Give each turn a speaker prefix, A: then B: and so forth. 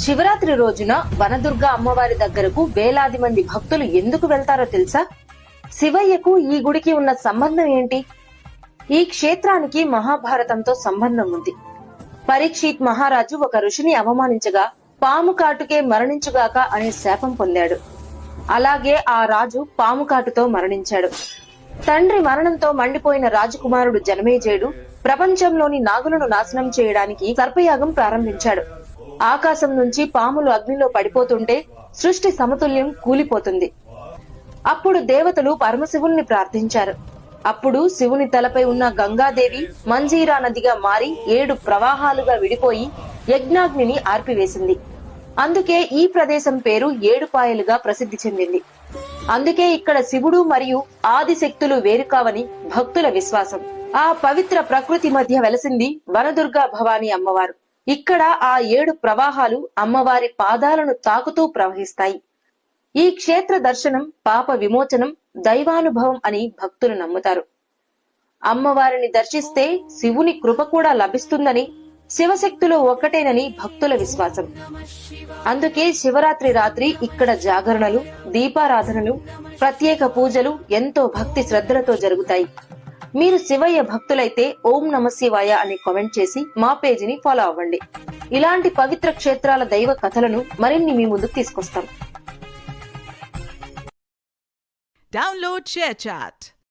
A: శివరాత్రి రోజున వనదుర్గ అమ్మవారి దగ్గరకు వేలాది మంది భక్తులు ఎందుకు వెళ్తారో తెలుసా? శివయ్యకు ఈ గుడికి ఉన్న సంబంధం ఏంటి? ఈ క్షేత్రానికి మహాభారతంతో సంబంధం ఉంది. పరీక్షిత్ మహారాజు ఒక ఋషిని అవమానించగా పాము కాటుకే మరణించుగాక అనే శాపం పొందాడు. అలాగే ఆ రాజు పాము కాటుతో మరణించాడు. తండ్రి మరణంతో మండిపోయిన రాజకుమారుడు జనమేజయుడు ప్రపంచంలోని నాగులను నాశనం చేయడానికి సర్పయాగం ప్రారంభించాడు. ఆకాశం నుంచి పాములు అగ్నిలో పడిపోతుంటే సృష్టి సమతుల్యం కూలిపోతుంది. అప్పుడు దేవతలు పరమశివుణ్ణి ప్రార్థించారు. అప్పుడు శివుని తలపై ఉన్న గంగాదేవి మంజీరా నదిగా మారి 7 ప్రవాహాలుగా విడిపోయి యజ్ఞాగ్నిని ఆర్పివేసింది. అందుకే ఈ ప్రదేశం పేరు ఏడుపాయలుగా ప్రసిద్ధి చెందింది. అందుకే ఇక్కడ శివుడు మరియు ఆదిశక్తులు వేరుకావని భక్తుల విశ్వాసం. ఆ పవిత్ర ప్రకృతి మధ్య వెలసింది వనదుర్గా భవానీ అమ్మవారు. ఇక్కడ ఆ 7 ప్రవాహాలు అమ్మవారి పాదాలను తాకుతూ ప్రవహిస్తాయి. ఈ క్షేత్ర దర్శనం పాప విమోచనం, దైవానుభవం అని భక్తులు నమ్ముతారు. అమ్మవారిని దర్శిస్తే శివుని కృప కూడా లభిస్తుందని, శివశక్తులు ఒక్కటేనని భక్తుల విశ్వాసం. అందుకే శివరాత్రి రాత్రి ఇక్కడ జాగరణలు, దీపారాధనలు, ప్రత్యేక పూజలు ఎంతో భక్తి శ్రద్ధలతో జరుగుతాయి. మీరు శివయ్య భక్తులైతే ఓం నమ శివాయ అని కామెంట్ చేసి మా పేజీని ఫాలో అవ్వండి. ఇలాంటి పవిత్ర క్షేత్రాల దైవ కథలను మరిన్ని మీ ముందుకు తీసుకొస్తాం.
B: Download ShareChat.